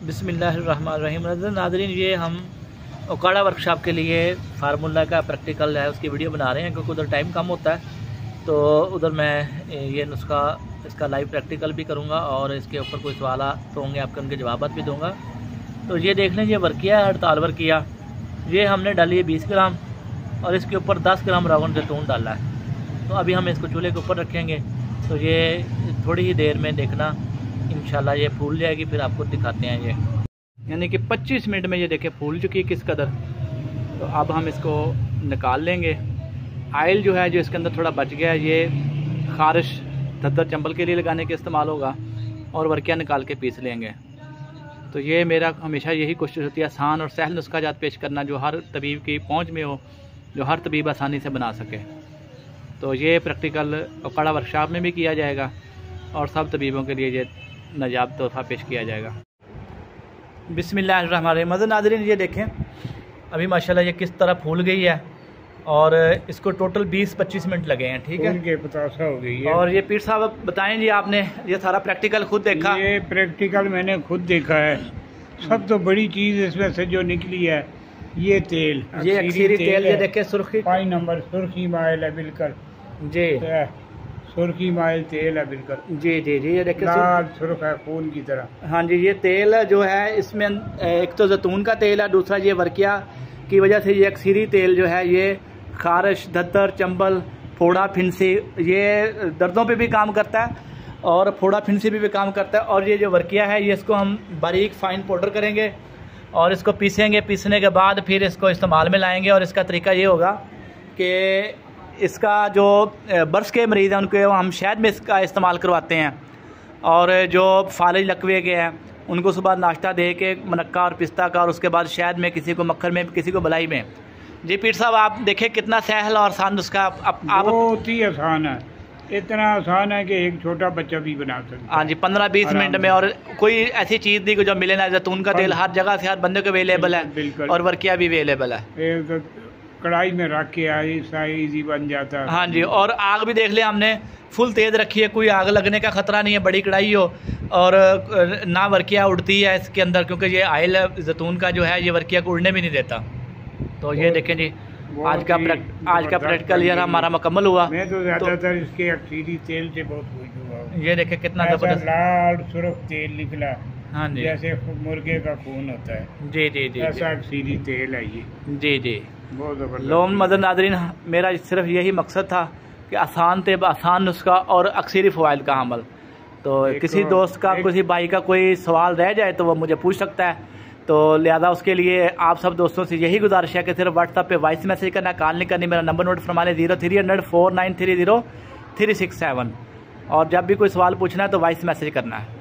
बिस्मिल्लाहिर्रहमानिर्रहीम। नाज़रीन, ये हम ओकाड़ा वर्कशॉप के लिए फार्मूला का प्रैक्टिकल है उसकी वीडियो बना रहे हैं, क्योंकि उधर टाइम कम होता है। तो उधर मैं ये नुस्खा इसका लाइव प्रैक्टिकल भी करूँगा और इसके ऊपर कोई सवाल तो होंगे आपके, उनके जवाब भी दूँगा। तो ये देख लें, ये वर्किया है 48 वर्किया। ये हमने डाली है 20 ग्राम और इसके ऊपर 10 ग्राम रावन जैतून डाला है। तो अभी हम इसको चूल्हे के ऊपर रखेंगे। तो ये थोड़ी ही देर में देखना इंशाल्लाह ये फूल जाएगी, फिर आपको दिखाते हैं। ये यानी कि 25 मिनट में ये देखें फूल चुकी है किस कदर। तो अब हम इसको निकाल लेंगे। आयल जो है जो इसके अंदर थोड़ा बच गया है, ये खारिश दद्दर चंबल के लिए लगाने के इस्तेमाल होगा और वर्किया निकाल के पीस लेंगे। तो ये मेरा हमेशा यही कोशिश होती है, आसान और सहल नुस्खा जात पेश करना, जो हर तबीब की पहुँच में हो, जो हर तबीब आसानी से बना सके। तो ये प्रैक्टिकल ओकाड़ा वर्कशॉप में भी किया जाएगा और सब तबीबों के लिए ये नजाब तोहफा पेश किया जाएगा। बिस्मिल्लाहिर्रहमानिर्रहीम। नाज़रीन, ये देखें अभी माशाल्लाह ये किस तरह फूल गई है और इसको टोटल 20-25 मिनट लगे हैं। ठीक है, 50 हो गई है। और ये पीर साहब बताएं जी, आपने ये सारा प्रैक्टिकल खुद देखा? ये प्रैक्टिकल मैंने खुद देखा है। सब तो बड़ी चीज़ इसमें से जो निकली है ये तेल, ये अक्सीरी तेल, ये देखें सुर्खी 5 नंबर सुर्खी माइल है बिल्कुल जी, सुर्खी माइल तेल है बिल्कुल जी जी जी। ये देखें लाल सुर्ख है खून की तरह। हाँ जी, ये तेल जो है इसमें एक तो जैतून का तेल है, दूसरा ये वर्किया की वजह से ये अक्सीरी तेल जो है ये खारिश दद्दर चंबल फोड़ा फिंसी, ये दर्दों पे भी काम करता है और फोड़ा फिंसी भी काम करता है। और ये जो वर्किया है ये इसको हम बारीक फाइन पाउडर करेंगे और इसको पीसेंगे। पीसने के बाद फिर इसको इस्तेमाल में लाएंगे। और इसका तरीका ये होगा कि इसका जो बर्स के मरीज़ हैं उनको हम शहद में इसका इस्तेमाल करवाते हैं, और जो फालिज लकवे के हैं उनको सुबह नाश्ता दे के मनक्का और पिस्ता का, और उसके बाद शहद में, किसी को मक्खन में, किसी को बलाई में। जी पीर साहब, आप देखें कितना सहल और आसान नुस्खा। आप बहुत ही आसान है, इतना आसान है कि एक छोटा बच्चा भी बना सकता है। हाँ जी, 15-20 मिनट में। और कोई ऐसी चीज़ नहीं जो मिले ना। जैतून का तेल हर जगह से हर बंदे को अवेलेबल है और वर्किया भी अवेलेबल है। कढ़ाई में रख के इजी बन जाता है। हाँ जी, और आग भी देख लिया हमने फुल तेज़ रखी है, कोई आग लगने का ख़तरा नहीं है, बड़ी कढ़ाई हो और ना वर्किया उड़ती है इसके अंदर, क्योंकि ये आयल जैतून का जो है ये वर्किया को उड़ने भी नहीं देता। तो ये देखें जी, आज का प्रैक्टिकल ये हमारा मुकम्मल हुआ। मैं तो ज़्यादातर इसके अक्सीरी तेल से बहुत खुश हुआ। ये देखें कितना ज़बरदस्त लाल सुर्ख तेल निकला। हाँ जी, जैसे मुर्गे का खून होता है। जी जी जी, ऐसा अक्सीरी तेल है ये। जी जी, बहुत ज़बरदस्त। लोन मदन नाज़रीन, मेरा सिर्फ यही मकसद था कि आसान नुस्खा और अक्सीरी फ़वाइद का अमल। तो किसी दोस्त का, किसी भाई का कोई सवाल रह जाए तो वो मुझे पूछ सकता है। तो लिहाजा उसके लिए आप सब दोस्तों से यही गुजारिश है कि सिर्फ व्हाट्सएप पे वॉइस मैसेज करना, कॉल नहीं करनी। मेरा नंबर नोट फरमा लें 0300 4930 367, और जब भी कोई सवाल पूछना है तो वॉइस मैसेज करना है।